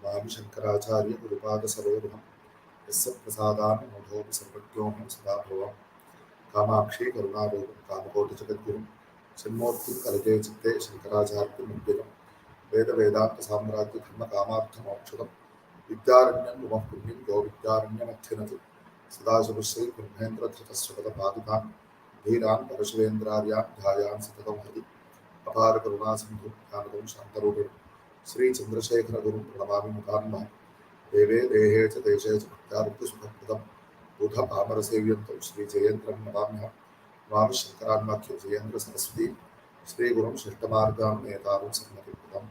नमामि शंकराचार्य गुरुपाद सरोरुहं यस्य प्रसादान् मोढोऽपि सर्वज्ञोऽहं सदा भवं कामाक्षी करुणारूपं कामकोटिजगद्गुरुं सन्मूर्तिं कलजे चित्ते शंकराचार्यमन्दिरं वेद वेदांत साम्राज्य धर्म कामार्थमोक्षदं विद्यारण्यं मम पुण्यं गो विद्यारण्यमध्यनतु सदाशिवश्री ब्रह्मेन्द्रधृतस्वपदपादुकां धीरान् परशुवेन्द्रार्यान् ध्यायान् सततं हरि अपार करुणा सिंधु ज्ञानदं शान्तरूपिणं श्री चंद्रशेखर गुरुं प्रणमामि मुखान्मः देवे देहे च देशे च भक्त्यारुक्तिसुखप्रदं बुधपामरसेव्यन्तं श्री जयेन्द्रं नमाम्यहं नमामि शङ्करान्माख्य जयेन्द्र सरस्वती श्रीगुरुं शिष्टमार्गां नेतारं सन्मतिप्रदं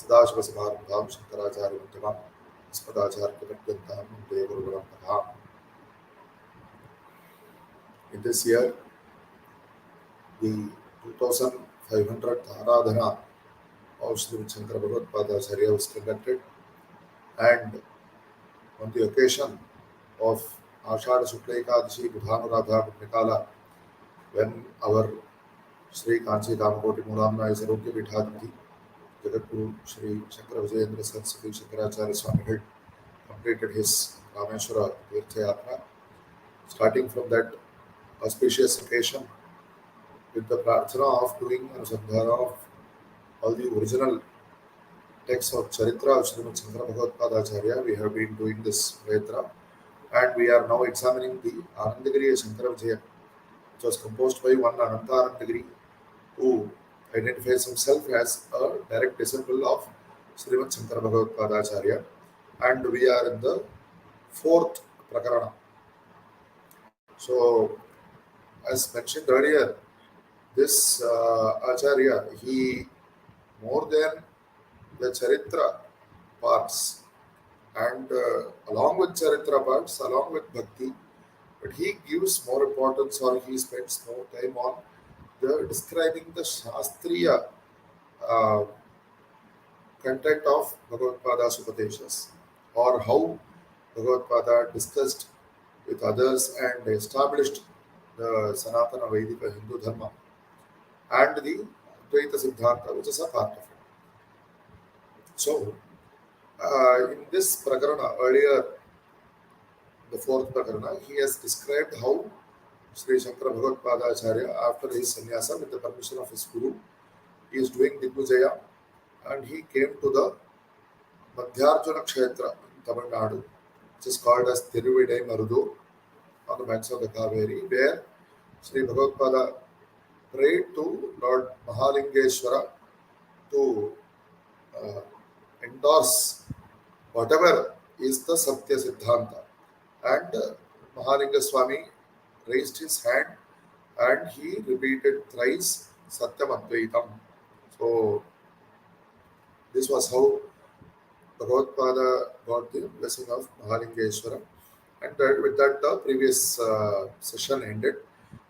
सदाशिवसमारम्भां शङ्कराचार्यमध्यमाम् अस्मदाचार्यपर्यन्तां वन्दे गुरुपरम्पराम्. In this year, the 2500th rādhanā of Shri Shankara Bhagavatpāda was conducted, and on the occasion of Ashāda Shukla Ekadashi Budhanuradha Nikala, when our Shri Kanchi Kamakoti Mulamna Isarokya Pithadipati Jagadguru Shri Shankara Vijayam Shri Shankaracharya Swami had completed his Rameshwara Tirtha Yatra. Starting from that auspicious occasion, with the prarthana of doing anusandhana of all the original texts of Charitra of Shri Shankara Bhagavatpāda Acharya, we have been doing this Vetra, and we are now examining the Anandagiriya Shankara Vijayam, which was composed by one Anandagiri, who identifies himself as a direct disciple of Shri Shankara Bhagavatpāda Acharya, and we are in the fourth Prakarana. So, as mentioned earlier, this Acharya, he, more than the Charitra parts, and along with Charitra parts, along with Bhakti, but he gives more importance, or he spends more time on the describing the Shastriya content of Bhagavatpada's Upadeshas, or how Bhagavatpada discussed with others and established the Sanatana Vedika Hindu Dharma and the Dvaita Siddhanta, which is a part of it. So, in this Prakarana, earlier, the fourth Prakarana, he has described how Shri Shankara Bhagavatpāda Acharya, after his sannyasa with the permission of his Guru, he is doing Digvijaya, and he came to the Madhyarjuna Kshetra in Tamil Nadu, which is called as Thiruvidai Marudu, on the banks of the Kaveri, where Shri Bhagavatpada prayed to Lord Mahalingeshwara to endorse whatever is the Satya Siddhanta. And Mahalinga Swami raised his hand and he repeated thrice Satyam Advaitam. So, this was how Bhagavatpada got the blessing of Mahalingeshwara. And with that, the previous session ended.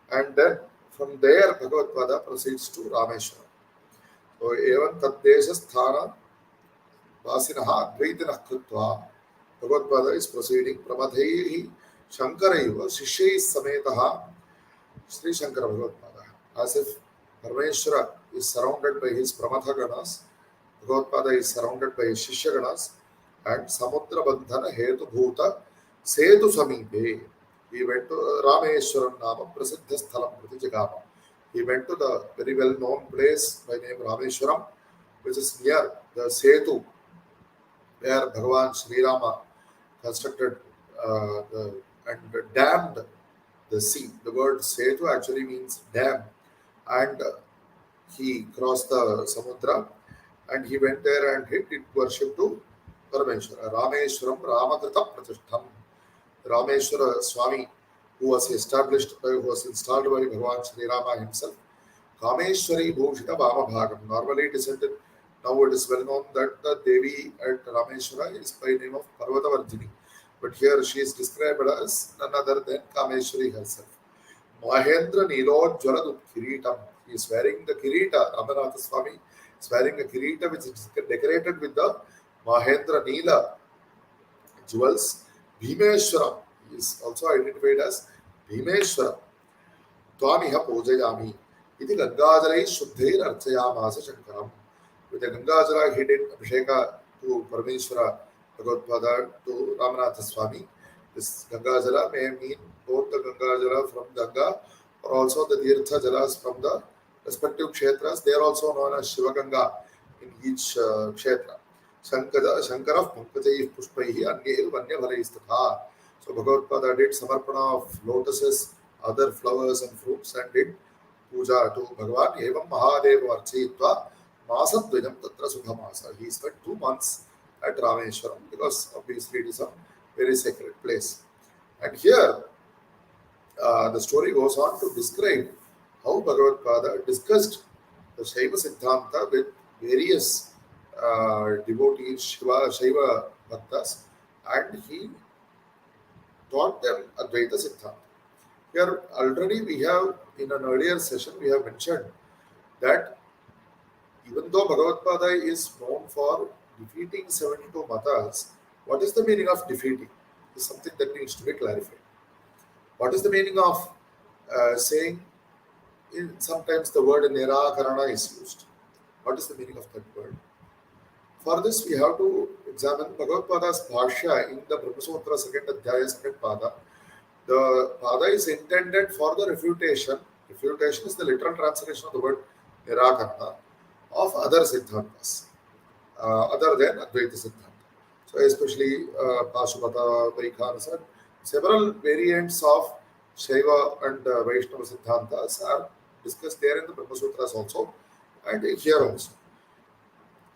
And then from there, Bhagavatpada proceeds to Rameshwara. So, evan taddesha sthana vasinaha advaitinah krutva. Bhagavatpada is proceeding pramadhaihi Shankaraiva Shishai Sametaha Shri Shankara Bhagavatpada. As if Parmeshwara is surrounded by his Pramatha Ganas, Bhagavatpada is surrounded by his Shishya Ganas, and Samudra Bandhana Hetu Bhuta Setu Samipe. He went to Rameshwaram Nama Prasiddha Sthalam Prati Jagama. He went to the very well known place by name Rameshwaram, which is near the Setu, where Bhagavan Sri Rama constructed and dammed the sea. The word Setu actually means dam, and he crossed the Samudra and he went there and he did worship to Parameshwara. Rameshwaram Ramakrita Pratishtham. Rameshwara Swami, who was installed by Bhagavan Sri Rama himself. Kameshwari Bhushita Vama Bhagam. Normally it is said that now it is well known that the Devi at Rameshwara is by name of Parvata Varjini. But here she is described as none other than Kameshwari herself. Mahendra Nilojjvala Kiritam. He is wearing the Kirita. Ramanatha Swami is wearing a Kirita which is decorated with the Mahendra Nila jewels. Bhimeshwara is also identified as Bhimeshwara. Tvamiha Pujayami. Iti Gangajalai Shuddhair Archayamasa Shankaram. With the Gangajala he did Abhisheka to Parameshwara Bhagavatpāda to Ramanatha Swami. This Ganga Jala may mean both the Ganga Jala from Ganga or also the Tirtha Jalas from the respective kshetras. They are also known as Shiva Ganga in each kshetra. Shankara Pankajai Pushpaihi Anyer Vanya Bharaistha. So Bhagavatpāda did Samarpana of lotuses, other flowers and fruits, and did puja to Bhagavan. Evam Mahadeva Architva Masadvajam Tatra Sukhamasa. He spent 2 months at Rameshwaram because obviously it is a very sacred place. And here the story goes on to describe how Bhagavatpāda discussed the Shaiva Siddhanta with various devotees, Shaiva Bhaktas, and he taught them Advaita Siddhanta. Here already we have, in an earlier session, we have mentioned that even though Bhagavatpāda is known for defeating 72 matas, what is the meaning of defeating? Is something that needs to be clarified. What is the meaning of saying, sometimes the word nirakarana is used? What is the meaning of that word? For this, we have to examine Bhagavatpāda's bhashya in the Brahmasutra 2nd Adhyaya 2nd Pada. The Pada is intended for the refutation. Refutation is the literal translation of the word nirakarana of other siddhantas, other than Advaita Siddhanta. So, especially Pashupata, Vaikhanasa, several variants of Shaiva and Vaishnava Siddhantas are discussed there in the Brahma Sutras also, and here also.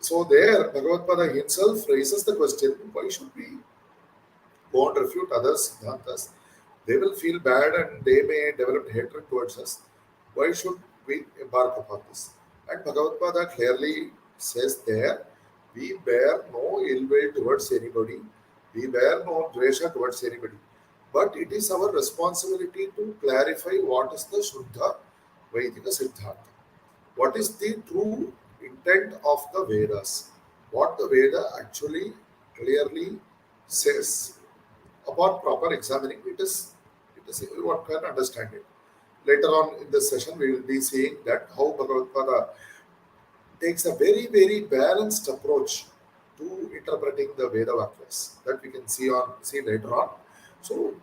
So, there Bhagavatpāda himself raises the question, why should we go and refute other Siddhantas? They will feel bad and they may develop hatred towards us. Why should we embark upon this? And Bhagavatpāda clearly says there, we bear no ill will towards anybody, we bear no dvesha towards anybody. But it is our responsibility to clarify what is the Shuddha Vaidika Siddhanta. What is the true intent of the Vedas? What the Veda actually clearly says. Upon proper examining, it is one can understand it. Later on in this session, we will be seeing that how Bhagavatpāda takes a very, very balanced approach to interpreting the Veda Vakyas that we can see later on. So,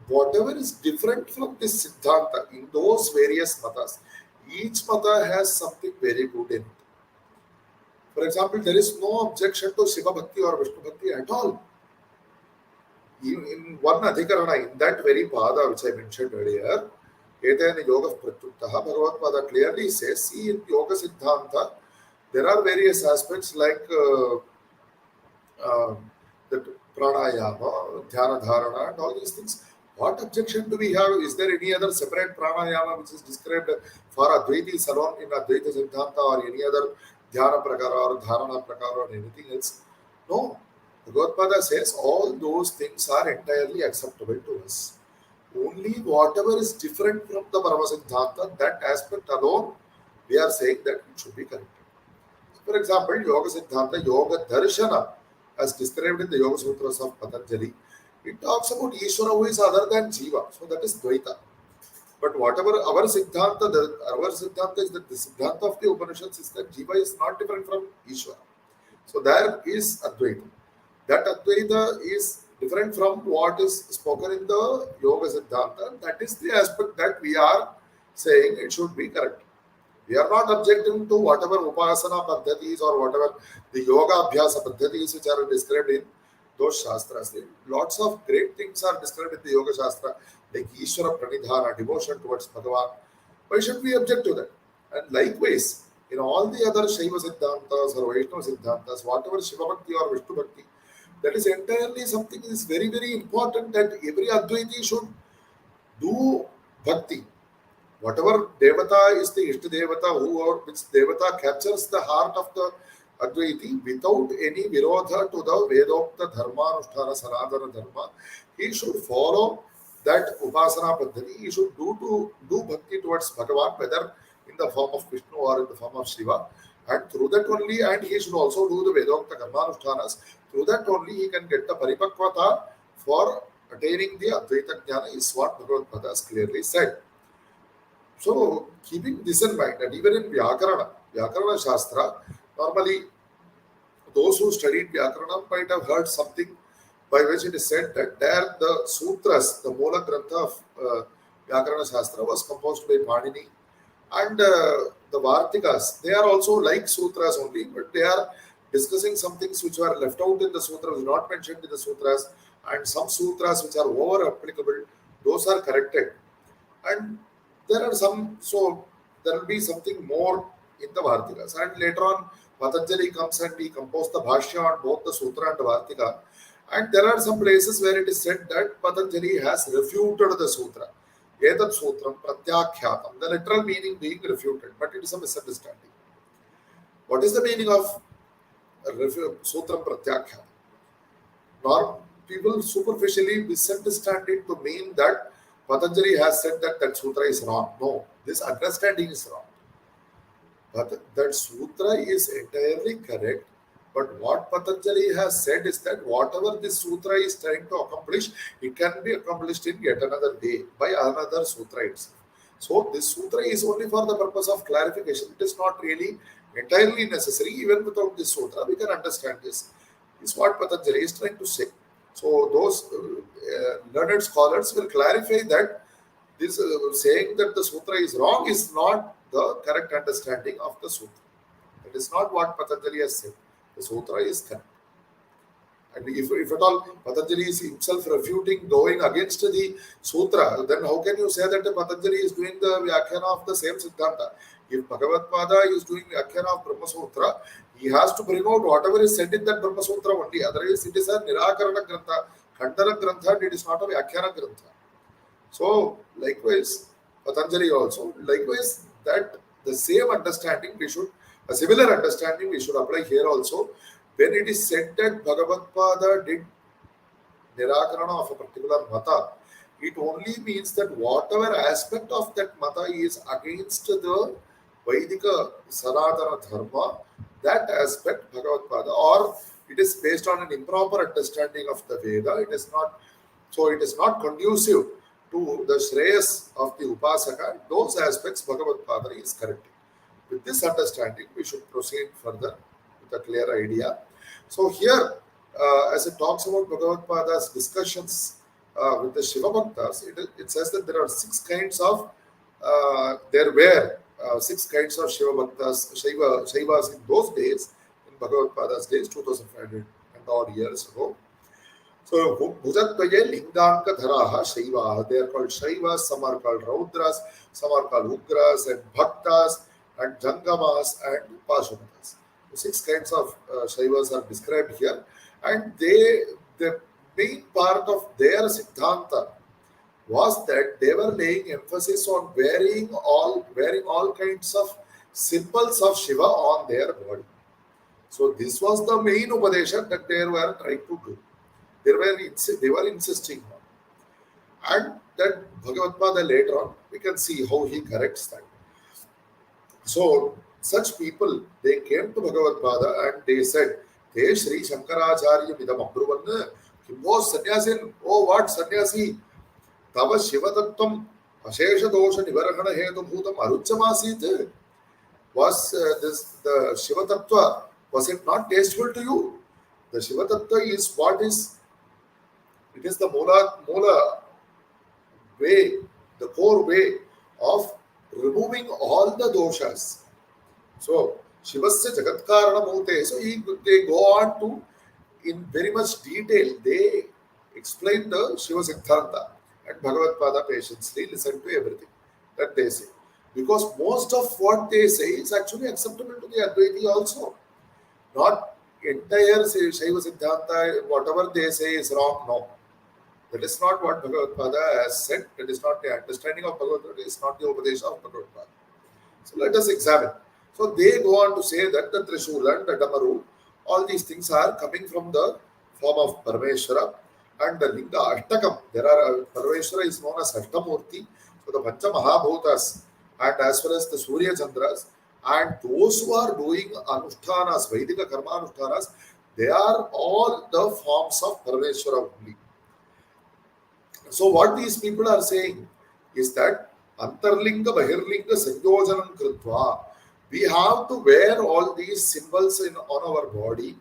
whatever is different from this Siddhanta in those various matas, each mata has something very good in it. For example, there is no objection to Shiva Bhakti or Vishnu Bhakti at all. In one Adhikarana, in that very Pada which I mentioned earlier, Etena Yoga Pratyuktaha, Bhagavatpāda clearly says, see, in Yoga Siddhanta, there are various aspects like the pranayama, dhyana dharana, and all these things. What objection do we have? Is there any other separate pranayama which is described for Advaitis alone in Advaita Siddhanta, or any other dhyana prakara or dharana prakara or anything else? No. Bhagavatpāda says all those things are entirely acceptable to us. Only whatever is different from the Parama Siddhanta, that aspect alone, we are saying that it should be corrected. For example, Yoga Siddhanta, Yoga Darshana, as described in the Yoga Sutras of Patanjali, it talks about Ishvara who is other than Jiva. So that is Dvaita. But whatever our Siddhanta is that the Siddhanta of the Upanishads is that Jiva is not different from Ishvara. So there is Advaita. That Advaita is different from what is spoken in the Yoga Siddhanta. That is the aspect that we are saying it should be correct. We are not objecting to whatever Upasana Paddhatis or whatever the Yoga Abhyasa Paddhatis which are described in those Shastras. Lots of great things are described in the Yoga Shastra, like Ishvara Pranidhana, devotion towards Bhagavan. Why should we object to that? And likewise, in all the other Shaiva Siddhantas or Vaishnava Siddhantas, whatever Shiva Bhakti or Vishnu Bhakti, that is entirely something that is very, very important that every Advaiti should do Bhakti. Whatever Devata is the Ishta Devata, which Devata captures the heart of the Advaiti without any virodha to the Vedokta Dharma, Anushtana, Sanatana Dharma, he should follow that Upasana Paddhati. He should do Bhakti towards Bhagavan, whether in the form of Vishnu or in the form of Shiva. And through that only, and he should also do the Vedokta Karmanushtanas. Through that only he can get the Paripakvata for attaining the Advaita Jnana, is what Bhagavatpāda has clearly said. So, keeping this in mind, and even in Vyakarana Shastra, normally those who studied Vyakarana might have heard something by which it is said that there the sutras, the Moola Grantha of Vyakarana Shastra was composed by Panini, and the Vartikas, they are also like sutras only, but they are discussing some things which are left out in the sutras, not mentioned in the sutras, and some sutras which are over applicable, those are corrected. And there are some, so there will be something more in the Vartikas. And later on, Patanjali comes and he composed the Bhashya on both the Sutra and the Vartika. And there are some places where it is said that Patanjali has refuted the Sutra. Etat Sutram Pratyakhyatam. The literal meaning being refuted, but it is a misunderstanding. What is the meaning of Sutram Pratyakhyatam? Nor people superficially misunderstand it to mean that Patanjali has said that that sutra is wrong. No, this understanding is wrong. But that sutra is entirely correct. But what Patanjali has said is that whatever this sutra is trying to accomplish, it can be accomplished in yet another day by another sutra itself. So this sutra is only for the purpose of clarification. It is not really entirely necessary. Even without this sutra, we can understand this. Is what Patanjali is trying to say. So those learned scholars will clarify that this saying that the sutra is wrong is not the correct understanding of the sutra. It is not what Patanjali has said. The sutra is correct. And if at all Patanjali is himself refuting, going against the sutra, then how can you say that Patanjali is doing the Vyakhana of the same Siddhanta? If Bhagavatpāda is doing Vyakhana of Brahma Sutra, he has to bring out whatever is said in that Brahma Sutra only. Otherwise, it is a Nirakarana Grantha, Khandana Grantha, and it is not a Vyakhana Grantha. So, likewise, Patanjali also, likewise, that the same understanding we should, a similar understanding we should apply here also. When it is said that Bhagavatpāda did Nirakarana of a particular Mata, it only means that whatever aspect of that Mata is against the Vaidika Sanatana Dharma, that aspect Bhagavatpāda, or it is based on an improper understanding of the Veda, it is not, so it is not conducive to the Shreyas of the Upasaka, those aspects Bhagavatpāda is correcting. With this understanding, we should proceed further with a clear idea. So here, as it talks about Bhagavatpāda's discussions with the Shiva Bhaktas, it says that there are six kinds of, there were six kinds of Shiva Bhaktas, Shaivas in those days, in Bhagavatpāda's days, 2500 and odd years ago. So, Bhujatvaye Linganka Dharaha Shaivaha, they are called Shaivas, some are called Raudras, some are called Ugras and Bhaktas and Jangamas and Pashupatas. So 6 kinds of Shaivas are described here, and the main part of their Siddhanta was that they were laying emphasis on wearing all kinds of symbols of Shiva on their body. So this was the main Upadesha that they were trying to do. They were insisting on. And that Bhagavatpāda later on, we can see how he corrects that. So such people, they came to Bhagavatpāda and they said, Te Shri Shankara Vidam Abruvan, Kimbo Sannyasin, oh what Sannyasi, Tava Shiva Tattvam, Ashesha Dosha Nivarahana Hetu Bhutam Aruchamasit. Was the Shiva Tattva, was it not tasteful to you? The Shiva Tattva is what is, it is the Moola way, the core way of removing all the doshas. So, Shivasya Jagatkarana Mute. So, they go on to, in very much detail, they explain the Shiva Siddhanta, and Bhagavatpāda patiently listen to everything that they say. Because most of what they say is actually acceptable to the Advaiti also. Not entire Shiva Siddhanta, whatever they say is wrong, no. That is not what Bhagavatpāda has said. That is not the understanding of Bhagavatpāda. It is not the Upadesha of Bhagavatpāda. So let us examine. So they go on to say that the Trishula and the Damaru, all these things are coming from the form of Parameshwara and the Linga Ashtakam. There are, Parameshwara is known as Ashtamurti. So the Pancha Mahabhutas and as well as the Surya Chandras and those who are doing Anushtanas, Vaidika Karma Anushtanas, they are all the forms of Parameshwara only. So what these people are saying is that Antarlinga Bahirlinga Sanyojanam Kritva, we have to wear all these symbols on our body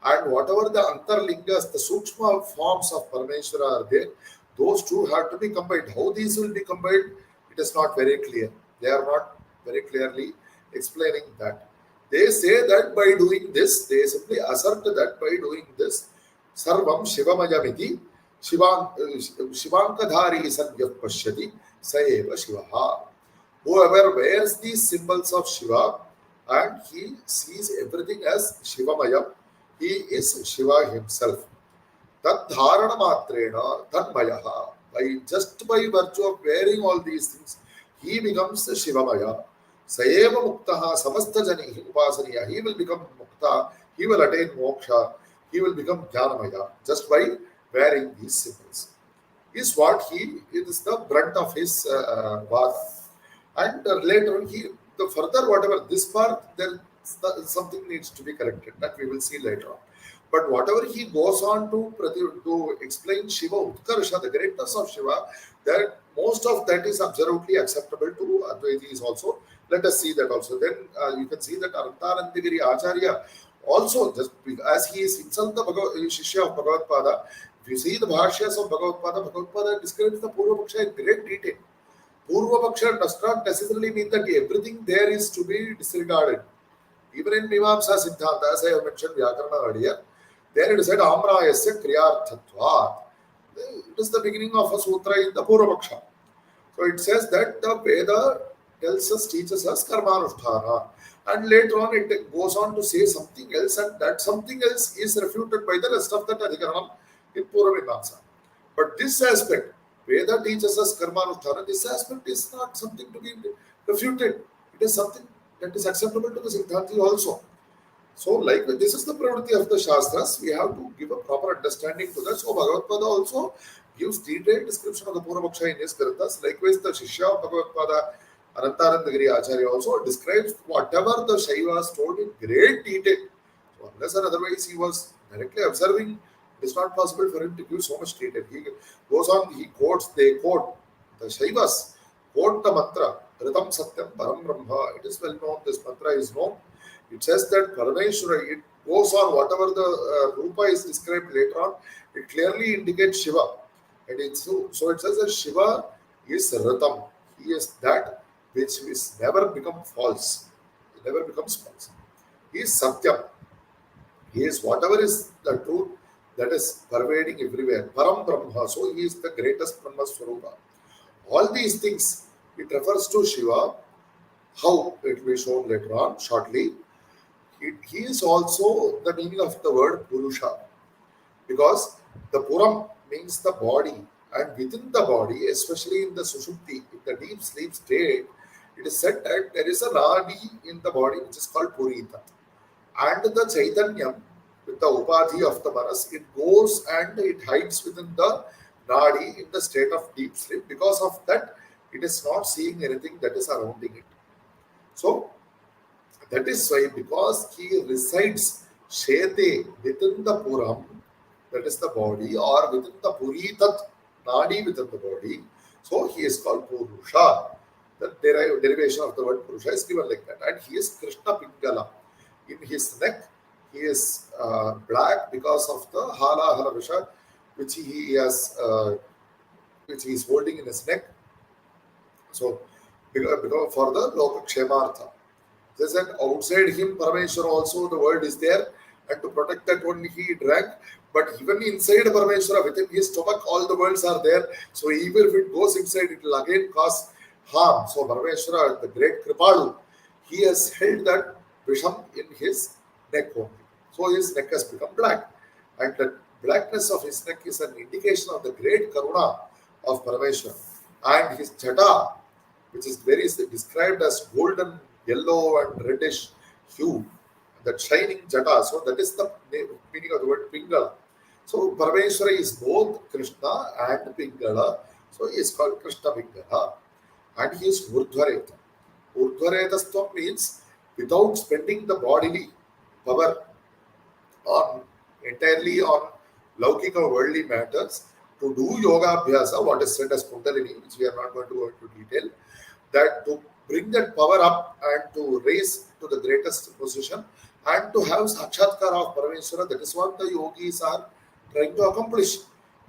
And whatever the antarlingas, the sukshma forms of Parameshwara are there, those two have to be combined. How these will be combined, it is not very clear. They are not very clearly explaining that. They say that by doing this, they simply assert that by doing this, Sarvam Shivamayamiti Shivankadhari Sangyat Pashyati Saeva Shivaha. Whoever wears these symbols of Shiva and he sees everything as Shivamaya, he is Shiva himself. Tad dharana matrena tanmayaha. By virtue of wearing all these things, he becomes the Shivamaya. Sayeva muktaha samasta jani upasaniya. He will become mukta, he will attain moksha, he will become jnanamaya just by wearing these symbols. Is what it is the brunt of his vada. And later on, the further whatever this part, there something needs to be corrected. That we will see later on. But whatever he goes on to explain Shiva Utkarsha, the greatness of Shiva, that most of that is absolutely acceptable to Advaitis also. Let us see that also. Then you can see that Anandagiriya Acharya also, just as he is himself the Shishya of Bhagavatpāda, if you see the Bhashyas of Bhagavatpāda, Bhagavatpāda describes the Purva Paksha in great detail. Purva Paksha does not necessarily mean that everything there is to be disregarded. Even in Mimamsa Siddhanta, as I have mentioned Vyakarana earlier, there it is said Amrayasya Kriyarthatvat. It is the beginning of a sutra in the Purva Paksha. So it says that the Veda teaches us karmanusthana. And later on it goes on to say something else, and that something else is refuted by the rest of that Adhikaranam in Purva Mimamsa. But this aspect, Veda teaches us karmanusthana, this aspect is not something to be refuted. It is something that is acceptable to the Siddhanti also. So, like this is the priority of the Shastras, we have to give a proper understanding to that. So, Bhagavatpāda also gives detailed description of the Purva Paksha in his Granthas. Likewise, the Shishya of Bhagavatpāda, Anandagiriya Acharya also describes whatever the Shaivas told in great detail. So, unless or otherwise he was directly observing, it is not possible for him to give so much detail. He goes on, they quote, the Shaivas quote the mantra, Ritam Satyam Param Brahma. It is well known, this mantra is known. It says that Parameshwara, it goes on, whatever the Rupa is described later on, it clearly indicates Shiva. And so it says that Shiva is Ratam. He is that which is never become false. It never becomes false. He is Satyam. He is whatever is the truth that is pervading everywhere. Param Brahma. So he is the greatest Brahma Swarupa. All these things, it refers to Shiva. How it will be shown later on shortly. He is also the meaning of the word Purusha, because the Puram means the body, and within the body, especially in the Sushupti, in the deep sleep state, it is said that there is a Nadi in the body which is called Purita. And the Chaitanyam, with the Upadhi of the Manas, it goes and it hides within the Nadi in the state of deep sleep. Because of that, it is not seeing anything that is surrounding it. So, that is why, because he resides Shete within the Puram, that is the body, or within the Puritat Nadi within the body, so he is called Purusha. The derivation of the word Purusha is given like that. And he is Krishna Pingala. In his neck, he is black because of the Hala Halavisha, which he has, which he is holding in his neck. So, because for the Loka Kshemartha. They said outside him, Parameshwara also, the world is there, and to protect that only he drank. But even inside Parameshwara, within his stomach, all the worlds are there. So even if it goes inside, it will again cause harm. So Parameshwara, the great Kripalu, he has held that Visham in his neck only. So his neck has become black. And the blackness of his neck is an indication of the great Karuna of Parameshwara. And his Jata, which is described as golden, yellow and reddish hue, that shining jata. So that is the meaning of the word Pingala. So Parameshwara is both Krishna and Pingala. So he is called Krishna Pingala. And he is Urdhvareta. Urdhvaretastvam means without spending the bodily power entirely on Laukika worldly matters, to do yoga abhyasa, what is said as Kundalini, which we are not going to go into detail, that to bring that power up and to raise to the greatest position and to have sakshatkara of Parameshwara. That is what the yogis are trying to accomplish.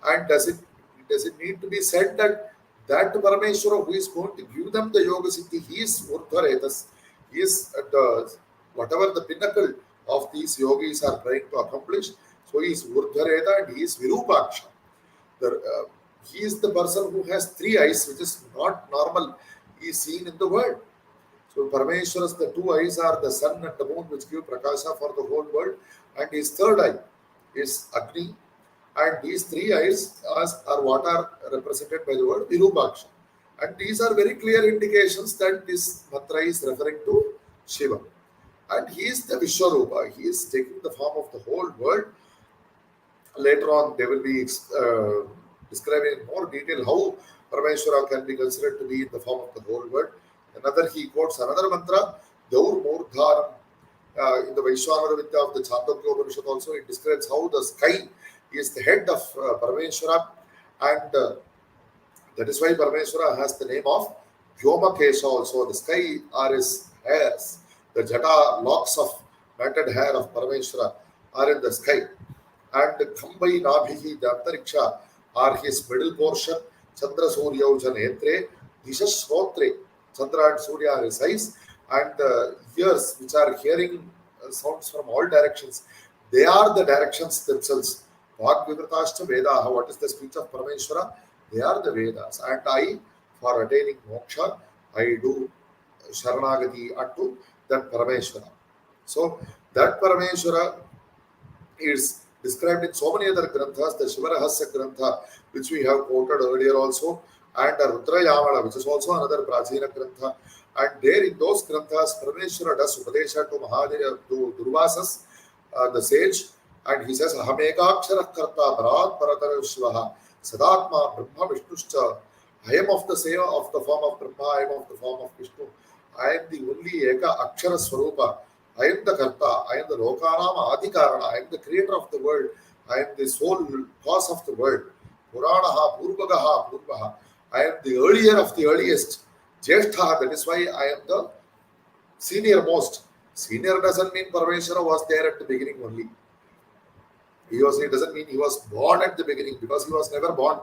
And does it need to be said that Parameshwara who is going to give them the yoga siddhi, he is Urdhvaretas, he is at the whatever the pinnacle of these yogis are trying to accomplish. So he is Urdhvareta and he is Virupaksha. He is the person who has three eyes, which is not normal. He is seen in the world. So Parameshwara's the two eyes are the sun and the moon, which give prakasha for the whole world, and his third eye is Agni, and these three eyes are what are represented by the word Virupaksha. And these are very clear indications that this mantra is referring to Shiva. And he is the Vishwarupa. He is taking the form of the whole world. Later on, they will be describing in more detail how Parameshwara can be considered to be in the form of the whole world. He quotes another mantra, Daur Murdharam. In the Vaishwanara Vidya of the Chandogya Upanishad also, it describes how the sky is the head of Parameshwara, and that is why Parameshwara has the name of Vyomakesha also. The sky are his hairs. The jata locks of matted hair of Parameshwara are in the sky. And Kambai Nabhihi, the Antariksha, are his middle portion. Chandra Surya Uja Netre, Disha Shrotre. Chandra and Surya are his eyes. And the ears, which are hearing sounds from all directions, they are the directions themselves. Bhagavitashta Vedaha, what is the speech of Parameshwara? They are the Vedas. And I, for attaining moksha, I do Sharanagati unto that Parameshwara. So, that Parameshwara is described in so many other granthas, the Shivarahasya Grantha, which we have quoted earlier also, and the Rudrayamala, which is also another Prachina Grantha. And there in those granthas, Parameshwara does Upadesha to Mahadeva, to Durvasas, the sage, and he says, Ahamekakshara Karta Bharat Paratara Shivaha Sadatma Brahma Vishnushcha. I am of the same of the form of Brahma, I am of the form of Vishnu. I am the only Eka Akshara Swarupa. I am the Karta, I am the Lokanama Adikarana, I am the creator of the world, I am the sole cause of the world. Puranaha, Purvagaha, Purvaha. I am the earlier of the earliest. Jeshtha, that is why I am the senior most. Senior doesn't mean Parameshwara was there at the beginning only. It doesn't mean he was born at the beginning, because he was never born.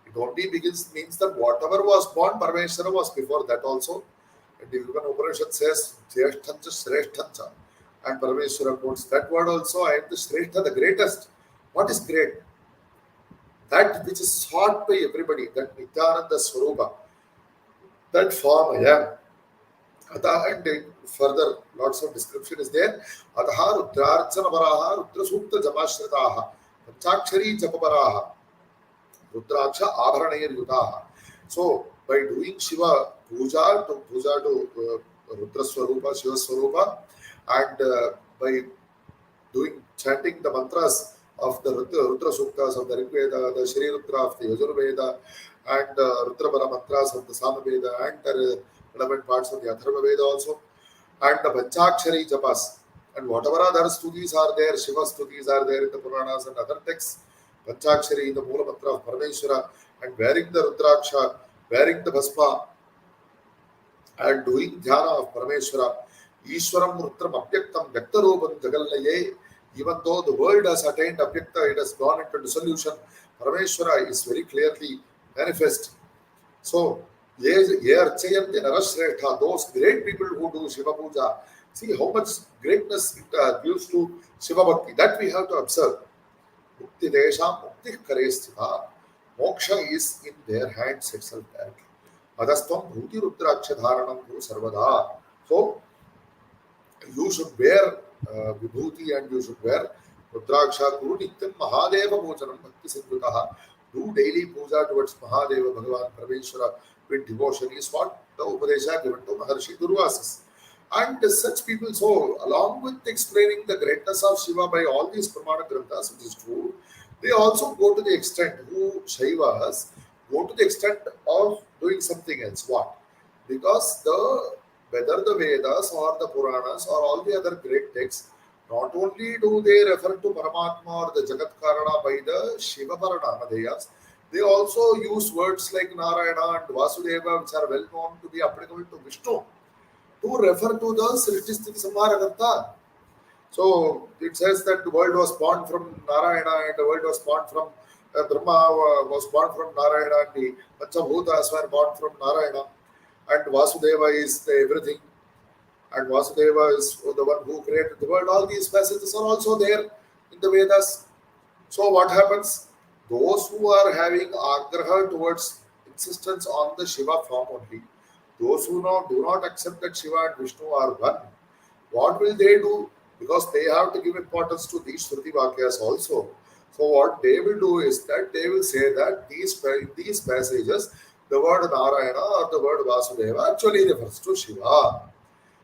It only means that whatever was born, Parameshwara was before that also. And the Upanishad says, Jeshtancha Shreshtancha. And Parameshwara quotes that word also, I am the Shrestha, the greatest. What is great? That which is sought by everybody, that Nityananda Swarupa, that form I am. And further, lots of description is there. Ataha Rudrarchana Varaha, Rudra Sukta Jamashritaha, Panchakshari Japaparaha, Rudraksha Abharanayar Yutaha. So, by doing Shiva puja to Rudra Swarupa, Shiva Swarupa, and by chanting the mantras of the Rudra Suktas of the Rig Veda, the Shri Rudra of the Yajur Veda, and Rudra Bara mantras of the Sama Veda, and the relevant parts of the Atharva Veda also, and the Panchakshari Japas, and whatever other stutis are there, Shiva stutis are there in the Puranas and other texts, Panchakshari in the Mula Mantra of Parameshwara, and wearing the Rudraksha, wearing the Bhasma, and doing Dhyana of Parameshwara, Ishwaram Rutram Abhyaktam Vyaktarupam Jagallaye. Even though the world has attained Abhyakta, it has gone into dissolution, Parameshwara is very clearly manifest. So, those great people who do Shiva Puja, see how much greatness it gives to Shiva Bhakti. That we have to observe. Mukti Desha Mukti Karesthita. Moksha is in their hands itself directly. Adastam Bhuti Rudraksha Dharanam Guru Sarvada. So, you should wear Vibhuti and you should wear Rudraksha Guru Nityam Mahadeva Bhojanam Bhakti Sindhutaha. Do daily puja towards Mahadeva Bhagavan Parameshwara with devotion is what the Upadesha given to Maharshi Durvasas. And such people, so along with explaining the greatness of Shiva by all these Pramana Granthas, which is true, they also go to the extent, who Shaivas go to the extent of doing something else. What? Because whether the Vedas or the Puranas or all the other great texts, not only do they refer to Paramatma or the Jagat Karana by the Shiva Paranadeyas, They also use words like Narayana and Vasudeva, which are well known to be applicable to Vishnu, to refer to the Srishti Samharakarta. So it says that the world was born from Narayana and the world was born from Brahma was born from Narayana and the Panchabhutas were born from Narayana and Vasudeva is the everything and Vasudeva is the one who created the world. All these passages are also there in the Vedas. So what happens? Those who are having agraha towards insistence on the Shiva form only, those who do not accept that Shiva and Vishnu are one, what will they do? Because they have to give importance to these Shruti Vakyas also. So what they will do is that they will say that these passages, the word Narayana or the word Vasudeva actually refers to Shiva.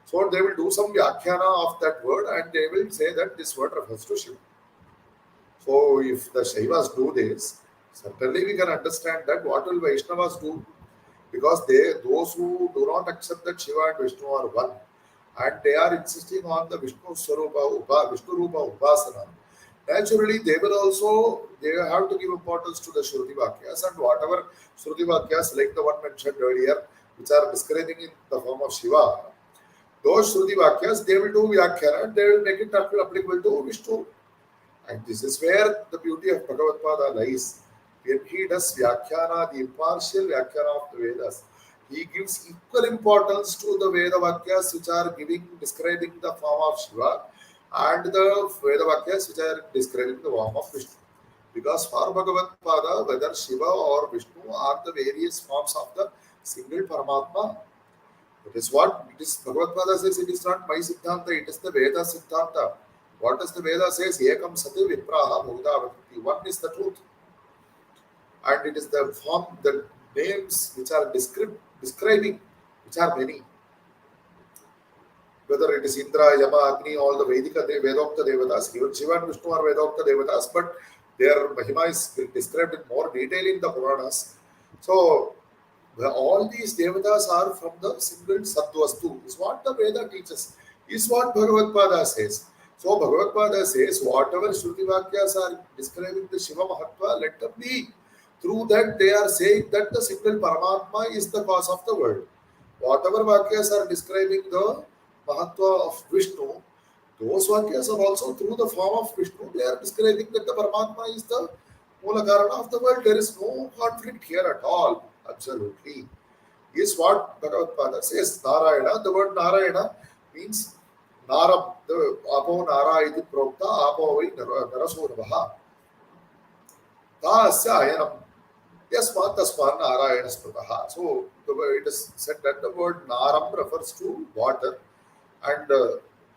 So they will do some Vyakhyana of that word and they will say that this word refers to Shiva. So if the Shaivas do this, certainly we can understand that what will Vaishnavas do? Because those who do not accept that Shiva and Vishnu are one, and they are insisting on the Vishnu Rupa Upasana, naturally they have to give importance to the Shruti Vakyas and whatever Shruti Vakyas like the one mentioned earlier, which are describing in the form of Shiva, those Shruti Vakyas, they will do Vyakhyana and they will make it applicable to Vishnu. And this is where the beauty of Bhagavatpāda lies. When he does Vyakhyana, the impartial Vyakhyana of the Vedas, he gives equal importance to the Veda Vakyas which are describing the form of Shiva and the Veda Vakyas which are describing the form of Vishnu. Because for Bhagavatpāda, whether Shiva or Vishnu are the various forms of the single Paramatma. That is what it is. Bhagavatpāda says it is not my Siddhanta, it is the Veda Siddhanta. What does the Veda says? Ekam sati vipraha bhagavati. One is the truth. And it is the form, the names which are describing, which are many. Whether it is Indra, Yama, Agni, all the Vedika, Vedokta Devatas, even Shiva and Vishnu are Vedokta Devatas, but their Mahima is described in more detail in the Puranas. So, all these Devatas are from the single Sattvastu, is what the Veda teaches, is what Bhagavatpāda says. So Bhagavatpāda says, whatever Shruti Vakyas are describing the Shiva Mahatva, let them be. Through that, they are saying that the single Paramatma is the cause of the world. Whatever Vakyas are describing the Mahatva of Vishnu, those Vakyas are also through the form of Vishnu. They are describing that the Paramatma is the Mula Karana of the world. There is no conflict here at all. Absolutely. Is what Bhagavatpāda says. Narayana, the word Narayana means Naram, the Apo Nara iti Prokta, Apo vai Narasuravaha. Tasya Ayanam. Yasmat Tasman Narayana Sprataha. So it is said that the word Naram refers to water and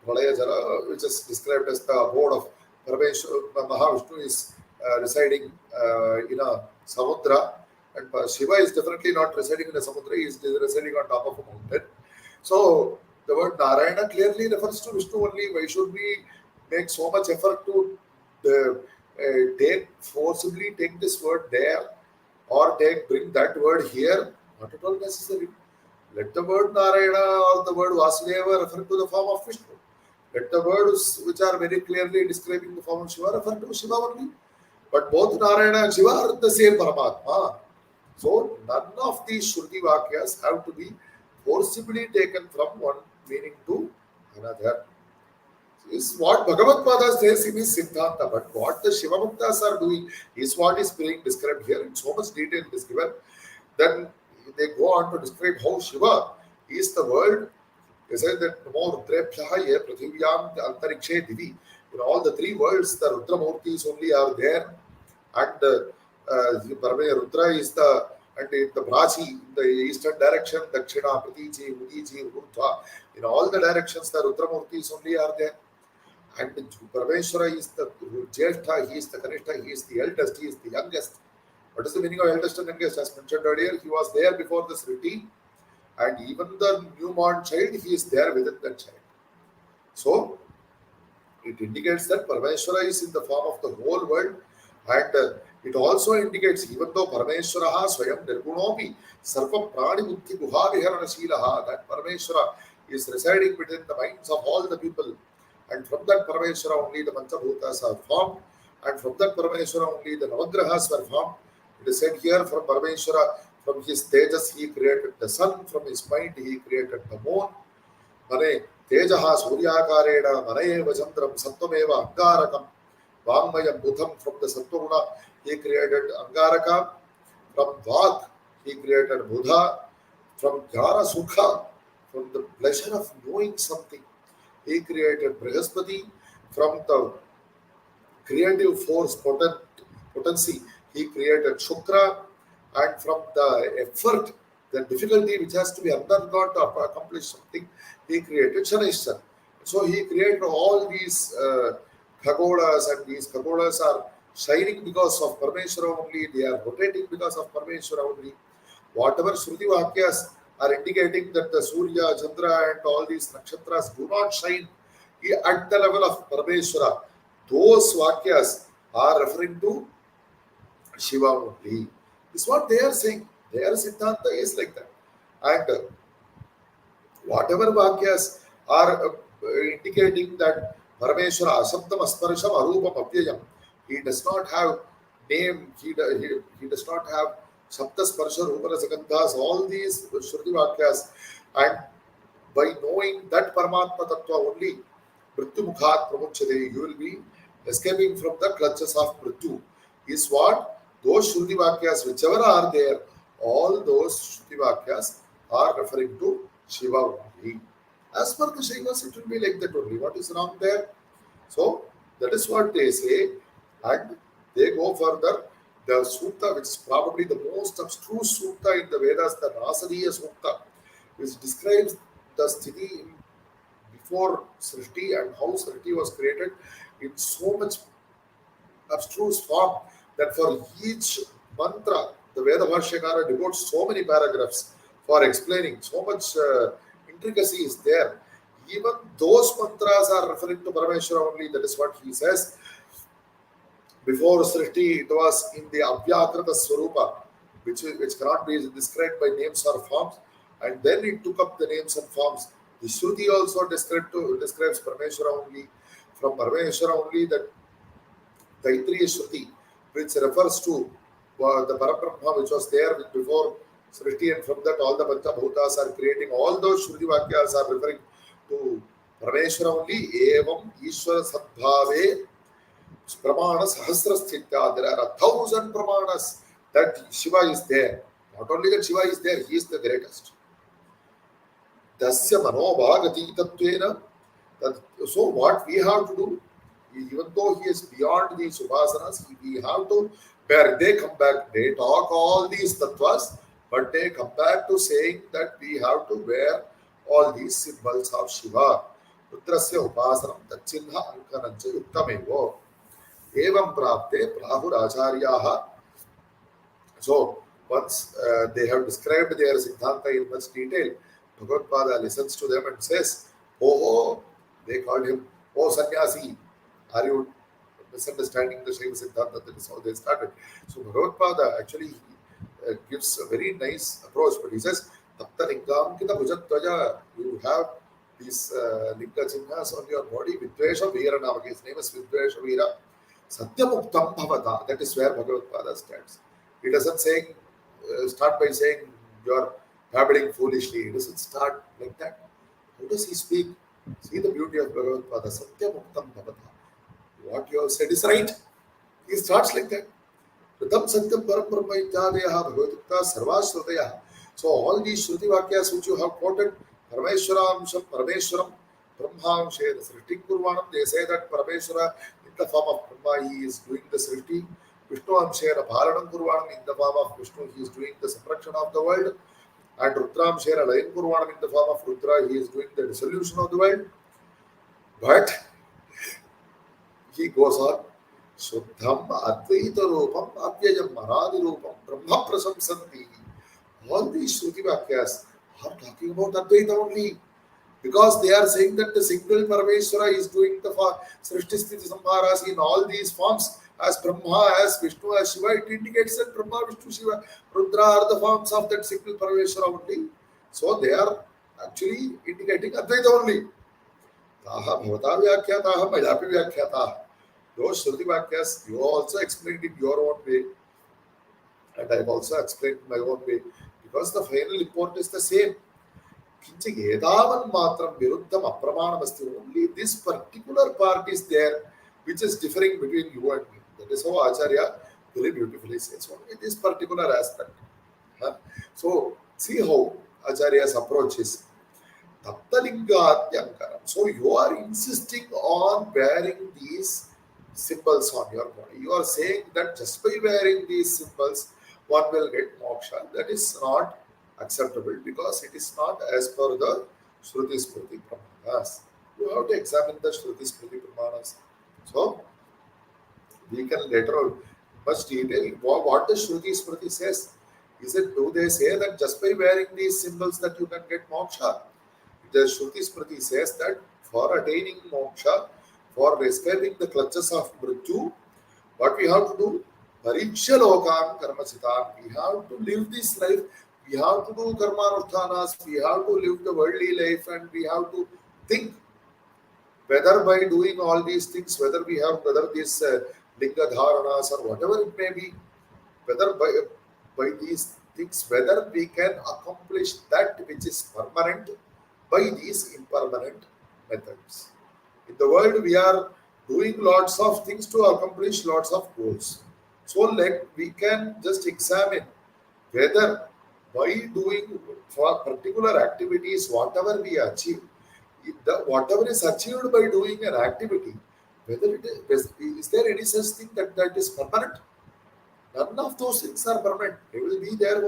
Pralaya Jala, which is described as the abode of Parameshwara. Mahavishnu is residing in a Samudra, and Shiva is definitely not residing in a Samudra, he is residing on top of a mountain. So the word Narayana clearly refers to Vishnu only. Why should we make so much effort to forcibly take this word there or bring that word here? Not at all necessary. Let the word Narayana or the word Vasudeva refer to the form of Vishnu. Let the words which are very clearly describing the form of Shiva refer to Shiva only. But both Narayana and Shiva are the same Paramatma. So none of these Shruti Vakyas have to be forcibly taken from one meaning to another. This is what Bhagavatpāda says in his Siddhanta, but what the Shiva Bhaktas are doing is what is being described here in so much detail is given. Then they go on to describe how Shiva is the world. They say that Namo Rudrebhyaha ye Prathivyam Antarikshe Divi. In all the three worlds, the Rudra Murtis only are there, and Rudra is the and in the Brachi, in the eastern direction, Dakshina, Pratiji, Udiji, Urdhva, in all the directions, the Rudra Murtis only are there. And Parameshwara is the Jyeshtha, he is the Kanishta, he is the eldest, he is the youngest. What is the meaning of eldest and youngest? As mentioned earlier, he was there before the Sriti, and even the newborn child, he is there within that child. So, it indicates that Parameshwara is in the form of the whole world, and it also indicates, even though Parameshwara Swayam Nirgunopi Sarva Prani Buddhi Guha Viharana Shilaha, that Parameshwara is residing within the minds of all the people, and from that Parameshwara only the Panchabhutas are formed, and from that Parameshwara only the Navagrahas were formed, It is said here from Parameshwara, from his tejas he created the sun, from his mind he created the moon. Mane tejaha suryakarena manayeva chandram sattvameva angarakam vangmayam buddham, from the sattva he created angaraka, from vak he created buddha, from jnana sukha, from the pleasure of knowing something he created Brihaspati, from the creative force potency he created Shukra, and from the effort, the difficulty which has to be undergone to accomplish something, he created Shanishwar. So he created all these Khagodas, and these Khagodas are shining because of Parameshwara only, they are rotating because of Parameshwara only. Whatever Shruti Vakyas are indicating that the Surya, Chandra, and all these nakshatras do not shine at the level of Parameshwara, those Vakyas are referring to Shiva only. This is what they are saying. Their Siddhanta is like that. And whatever Vakyas are indicating that Parameshwara Asabdam Asparasham Arupam Avyayam, he does not have name, he does not have Sabda Sparsha Rupana Sakandhas, all these Shruti Vakyas, and by knowing that Paramatma Tattva only, Mrityu Mukhat Pramuchade, you will be escaping from the clutches of Mrityu. Is what those Shruti Vakyas, whichever are there, all those Shruti Vakyas are referring to Shiva only. As per the Shaivas, it will be like that only. What is wrong there? So, that is what they say, and they go further. The Sutta, which is probably the most abstruse Sutta in the Vedas, the Nasadiya Sutta, which describes the Sthiti before Srishti and how Srishti was created in so much abstruse form that for each mantra, the Veda Bhashyakara devotes so many paragraphs for explaining. So much intricacy is there. Even those mantras are referring to Parameshwara only. That is what he says. Before Srishti, it was in the Avyakrita Swarupa, which cannot be described by names or forms, and then it took up the names and forms. The Shruti also describes Parameshwara only. From Parameshwara only, that Taitriya Shruti, which refers to the Parabrahma, which was there before Srishti, and from that all the Panchabhutas are creating. All those Shruti Vakyas are referring to Parameshwara only. Evam Ishwara Sadbhave Pramana Sahasra Sthitya. There are 1,000 Pramanas that Shiva is there. Not only that Shiva is there, he is the greatest. Dasya Manobhagati Tattvena. So what we have to do, even though he is beyond these upasanas, we have to bear. They come back, they talk all these tattvas, but they come back to saying that we have to wear all these symbols of Shiva. Rudrasya upasanam tachinha ankanancha yuktamevo. Evam prapte prahuracharyaha. So once they have described their Siddhanta in much detail, Bhagavatpāda listens to them and says, oh, they called him, oh sannyasi, are you misunderstanding the Shaiva Siddhanta? That is how they started. So Bhagavatpāda actually gives a very nice approach, but he says, Tapta lingam kita bhujatvaja, you have these linga chinhas on your body, Vidvesha Veera Nama, his name is Vidvesha Veera, Satyamuktam Bhavata. That is where Bhagavatpāda stands. He doesn't say, start by saying you are babbling foolishly. He doesn't start like that. How does he speak? See the beauty of Bhagavatpāda. Satyamuktam Bhavata. What you have said is right. He starts like that. Ritam Satyam Param Brahma Ityadeyaha Bhagavatutta Sarvashruteyaha. So all these Shruti Vakyas which you have quoted, Parameshwaramsham Parameshwaram Brahmamshena Srishti Kurvanam, they say that Parameshwara in the form of Brahma he is doing the Srishti. Vishnu Amshena Bharanam Kurvanam, in the form of Vishnu he is doing the suppression of the world. And Rudram Shera Layan Kurvanam, in the form of Rudra he is doing the dissolution of the world. But he goes on, Shuddham Advaita Rupam Avyayam Manadi Rupam Brahma Prasamsanti. All these Shruti Vakyas are talking about Advaita only, because they are saying that the single Parameshwara is doing the Srishti Sthiti Samharas in all these forms, as Brahma, as Vishnu, as Shiva. It indicates that Brahma, Vishnu, Shiva, Rudra are the forms of that single Parameshwara only. So they are actually indicating Advaita only. Taha Bhavata Vyakhya, Mayapi Vyakhya. Those Shruti Vakyas you also explained in your own way. And I've also explained my own way because the final import is the same. Kinchik edavan matram viruddham apramanamasti. Only this particular part is there which is differing between you and me. That is how Acharya very beautifully says. Only this particular aspect. Huh? So see how Acharya's approach is. Taptalingatyankaram. So you are insisting on wearing these symbols on your body. You are saying that just by wearing these symbols, one will get moksha. That is not acceptable because it is not as per the Shruti Smriti Pramanas. You have to examine the Shruti Smriti Pramanas. So we can later on much detail what the Shruti Smriti says. Is it, do they say that just by wearing these symbols that you can get moksha? The Shruti Smriti says that for attaining moksha, for escaping the clutches of Mrityu, what we have to do? Pariksha lokam karma sitam. We have to live this life. We have to do karma anushthanas. We have to live the worldly life, and we have to think whether by doing all these things, whether these linga dharanas or whatever it may be, whether by these things, whether we can accomplish that which is permanent by these impermanent methods. In the world, we are doing lots of things to accomplish lots of goals. So, we can just examine whether by doing for particular activities, whatever we achieve, whatever is achieved by doing an activity, whether is there any such thing that is permanent? None of those things are permanent. They will be there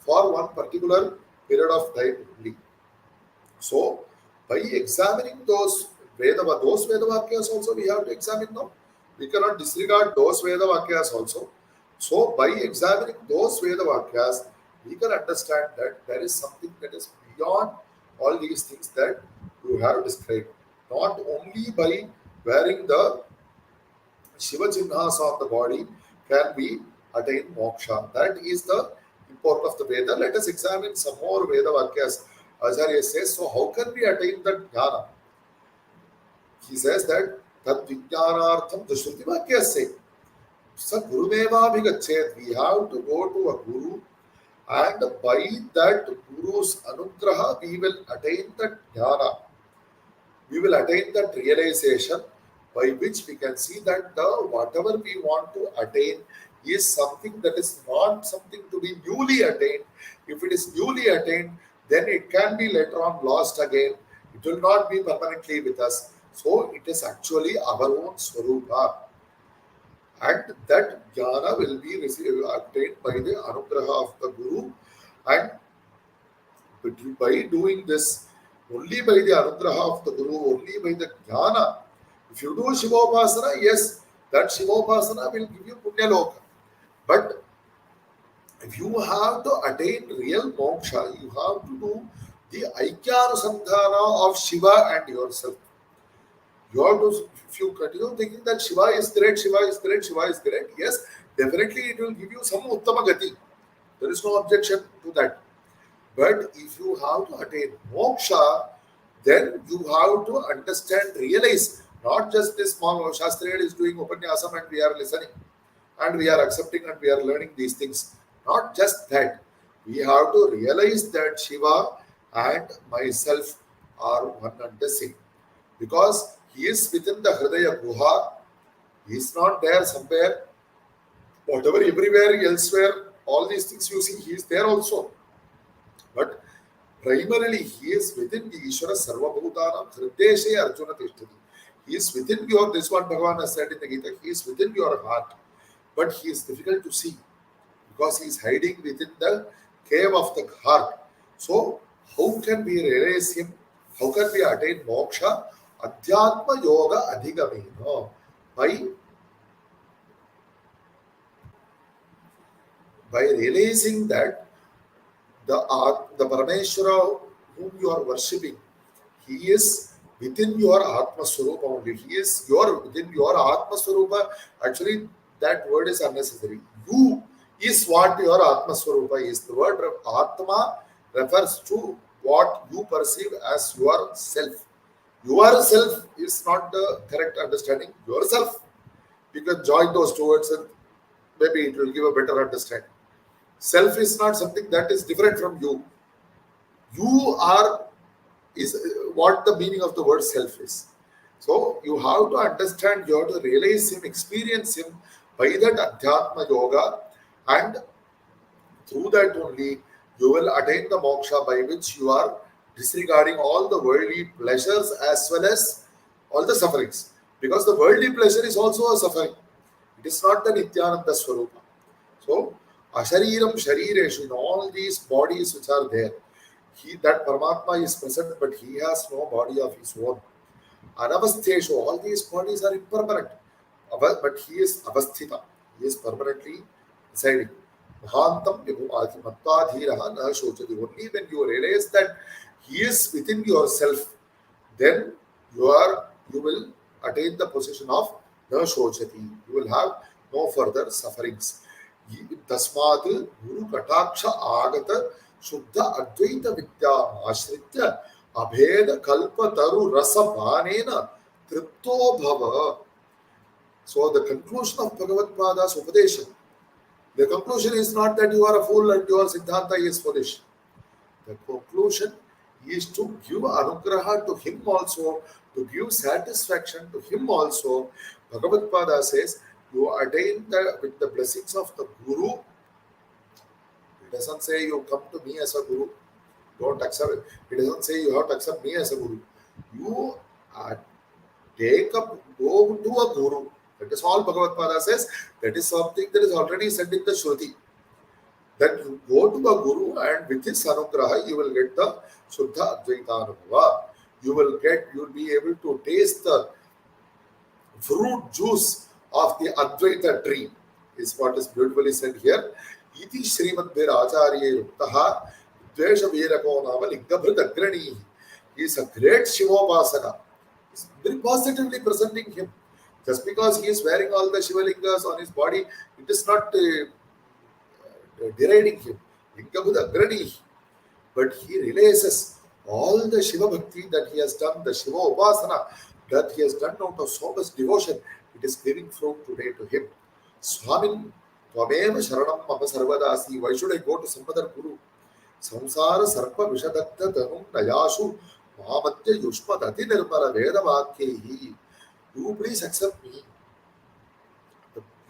for one particular period of time only. So, by examining those Veda Vakyas also we have to examine now. We cannot disregard those Veda Vakyas also. So, by examining those Veda Vakyas, we can understand that there is something that is beyond all these things that you have described. Not only by wearing the Shiva Chinnahas on the body can we attain moksha. That is the import of the Veda. Let us examine some more Veda Vakyas. Acharya says, so how can we attain that jnana? He says that tad vijnanartham, the Shruti Vakyas say, sa gurumeva bhigachet. We have to go to a guru, and by that guru's anugraha we will attain that jnana. We will attain that realization by which we can see that whatever we want to attain is something that is not something to be newly attained. If it is newly attained, then it can be later on lost again. It will not be permanently with us. So it is actually our own swarupa. And that jnana will be attained by the anugraha of the Guru. And by doing this, only by the anugraha of the Guru, only by the jnana. If you do Shivopasana, yes, that Shivopasana will give you Punya Loka. But if you have to attain real moksha, you have to do the Aikyarusandhana of Shiva and yourself. You have to, if you continue thinking that Shiva is great, Shiva is great, Shiva is great, yes, definitely it will give you some Uttama Gati. There is no objection to that. But if you have to attain moksha, then you have to understand, realize, not just this Shastriya is doing Upanyasam and we are listening and we are accepting and we are learning these things. Not just that. We have to realize that Shiva and myself are one and the same. Because he is within the Hridaya Guha. He is not there somewhere. Whatever, everywhere, elsewhere, all these things you see, he is there also. But primarily, he is within the Ishvara Sarva Bhutanam Hrideshe Arjuna Tishtati. He is within your, this one Bhagavan has said in the Gita, he is within your heart. But he is difficult to see because he is hiding within the cave of the heart. So, how can we realize him? How can we attain moksha? Adhyatma Yoga Adhigamena. By realizing that the Parameshwara whom you are worshipping, he is within your Atma Swarupa only. He is within your Atma Swarupa. Actually, that word is unnecessary. You is what your Atma Swarupa is. The word Atma refers to what you perceive as yourself. Yourself is not the correct understanding. Yourself. You can join those two words and maybe it will give a better understanding. Self is not something that is different from you. You are is what the meaning of the word self is. So you have to understand, you have to realize him, experience him by that Adhyatma Yoga, and through that only you will attain the moksha, by which you are disregarding all the worldly pleasures as well as all the sufferings. Because the worldly pleasure is also a suffering. It is not the Nityananda Swarupa. So, Ashariram Sharireshu, in all these bodies which are there, that Paramatma is present, but he has no body of his own. Anavastheshu, all these bodies are impermanent. But he is avasthita. He is permanently residing. Mahantam vibhumati mattadhiraha na shochati. Only when you realize that he is within yourself, then you will attain the position of na shochati. You will have no further sufferings. Tasmat Guru Kataksha Agata Shuddha Advaita Vidya Ashritya Abheda Kalpa Taru Rasa Bhanena Tripto Bhava. So the conclusion of Bhagavatpāda's Upadesha, the conclusion is not that you are a fool and your Siddhanta is foolish. The conclusion is to give anugraha to him also, to give satisfaction to him also. Bhagavatpāda says, you attain with the blessings of the Guru. It doesn't say you come to me as a Guru. Don't accept it. It doesn't say you have to accept me as a Guru. You go to a Guru. That is all Bhagavatpāda says. That is something that is already said in the Shruti. That you go to a Guru, and with his anugraha you will get the Shuddha Advaita Anubhava. You will be able to taste the fruit juice of the Advaita tree, is what is beautifully said here. Iti Srimad-vir Acharya Ruktaha Dvesha Virako Nama Lingabhrit Agrani. He is a great Shivopasana. He is very positively presenting him. Just because he is wearing all the Shivalingas on his body, it is not deriding him. Lingabhrit Agrani. But he realizes all the Shiva Bhakti that he has done, the Shiva Upasana that he has done out of so much devotion, it is giving fruit today to him. Swamin, Tvameva Sharanam Mama Sarvadasi. Why should I go to some other Guru? Samsara Sarpa Vishadatta Tanum Nayashu Mahamatya Yushpadati Nirmala Veda Bha. You please accept me.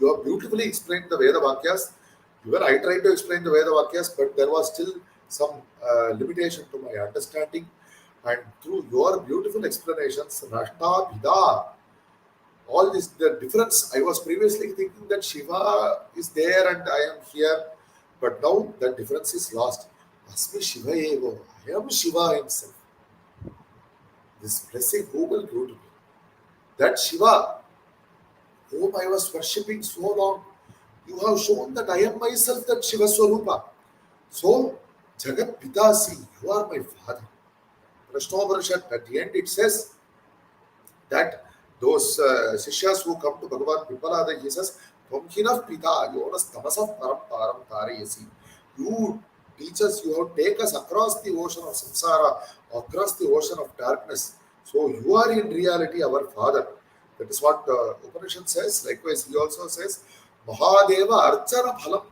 You have beautifully explained the Veda Vakyas. Even I tried to explain the Veda Vakyas, but there was still some limitation to my understanding. And through your beautiful explanations, Rashta Bhida, all this, the difference, I was previously thinking that Shiva is there and I am here, but now that difference is lost. Asmi Shiva Evo, I am Shiva himself. This blessing, who will give to me? That Shiva, whom I was worshipping so long, you have shown that I am myself, that Shiva Swarupa. So, Jagat Pitasi, you are my father. Prashnoparishad, at the end it says that those Sishyas who come to Bhagavan Vipalada, he says, Tvamhinah Pita, Yonas Tamasah Param Param Tarayasi. You teach us, you have taken us across the ocean of samsara, across the ocean of darkness. So you are in reality our father. That is what Upanishad says. Likewise, he also says, Mahadeva Archana Phalam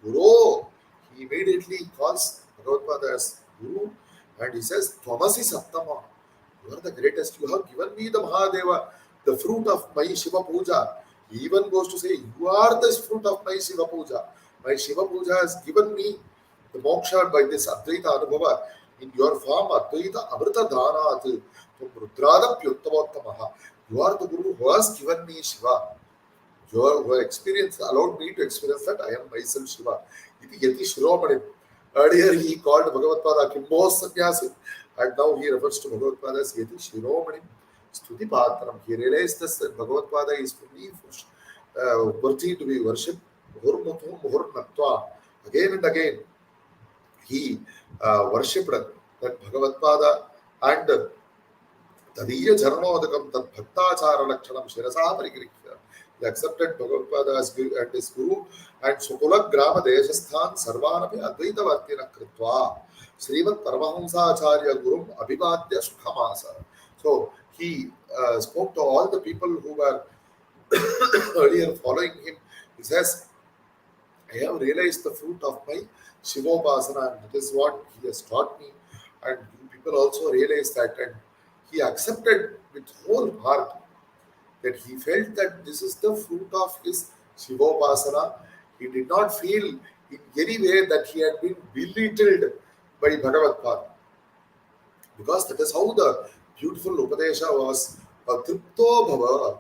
Guru. He immediately calls Bhagavatpāda as Guru, and he says, Tvamasi Sattama. You are the greatest. You have given me the Mahadeva, the fruit of my Shiva Puja. He even goes to say, you are the fruit of my Shiva Puja. My Shiva Puja has given me the moksha by this Advaita Anubhava in your form, Advaita Amrita Dhanat, Rudrada Pyuttamattamaha. You are the Guru who has given me Shiva. Your experience allowed me to experience that I am myself Shiva. Iti Yati Shiromani. Earlier he called Bhagavatpāda Kimbo Sannyasi, and now he refers to Bhagavatpāda as Yati Shiromani Stuti Patram. He realized that Bhagavatpāda is fully worthy to be worshipped. Muhur Muhur Natva. Again and again he worshipped that Bhagavatpāda, and Tadiya Jarnodakam Tad Bhaktachara Lakshanam Shirasa Parikirikya. He accepted Bhagavatpāda as his Guru, and Sukula Grama Deshasthan Sarvanapi Advaita Vartina Kritva Srimad Paramahamsa Acharya Gurum Abhivadya Sukhamasa. So he spoke to all the people who were earlier following him. He says, I have realized the fruit of my Shivopasana, and that is what he has taught me. And you people also realize that, and he accepted with whole heart that he felt that this is the fruit of his Shivopasana. He did not feel in any way that he had been belittled by Bhagavatpāda, because that is how the beautiful Upadesha was. Tripto Bhava.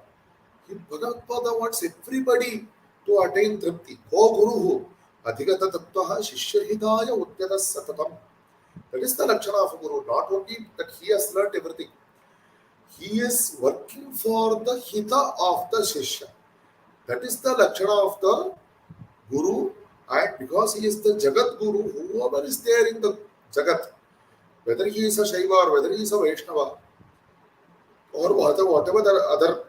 Bhagavatpāda wants everybody to attain Tripti. Ko Guruhu. Adhigata Tattvaha Shishyahidaya Udyata Satatam. That is the Lakshana of a Guru. Not only that he has learnt everything, he is working for the Hita of the Shishya. That is the Lakshana of the Guru, and because he is the Jagat Guru, whoever is there in the Jagat, whether he is a Shaiva or whether he is a Vaishnava or whatever the other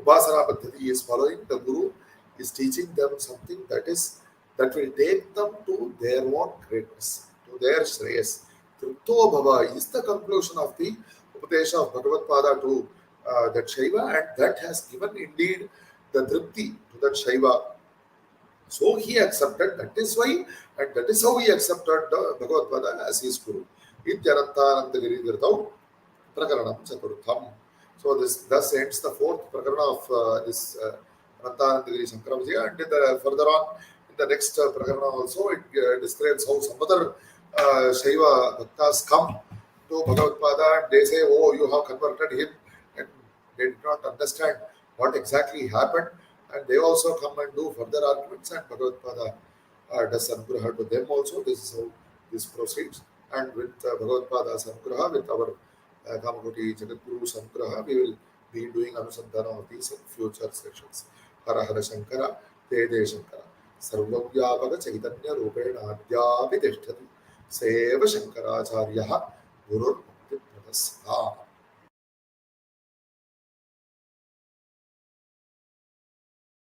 Upasana Paddhati he is following, the Guru is teaching them something that will take them to their own greatness, to their Shreyas. Tripto Bhava is the conclusion of the Upadesha of Bhagavatpāda to that Shaiva, and that has given indeed the Tripti to that Shaiva. So he accepted, that is why, and that is how he accepted Bhagavatpāda as his Guru. Anandagiri Prakaranam Chaturtham. So this thus ends the fourth prakarana of this Anandagiri Shankara Vijayam, and further on in the next prakarana also it describes how some other Shaiva Bhaktas come to Bhagavatpāda and they say, oh, you have converted him, and they did not understand what exactly happened, and they also come and do further arguments, and Bhagavatpāda does Anugraha to them also. This is how this proceeds, and with Bhagavatpāda's Anugraha, with our Kamakoti Jagadguru's Anugraha, we will be doing Anusandhana of these in future sessions. Hara Hara Shankara, Te De Shankara, Sarvavyapaka Chaitanya Rupena Adyapi Tishtati, Seva Shankaracharyaha, Gurur Bhakti Pradasya.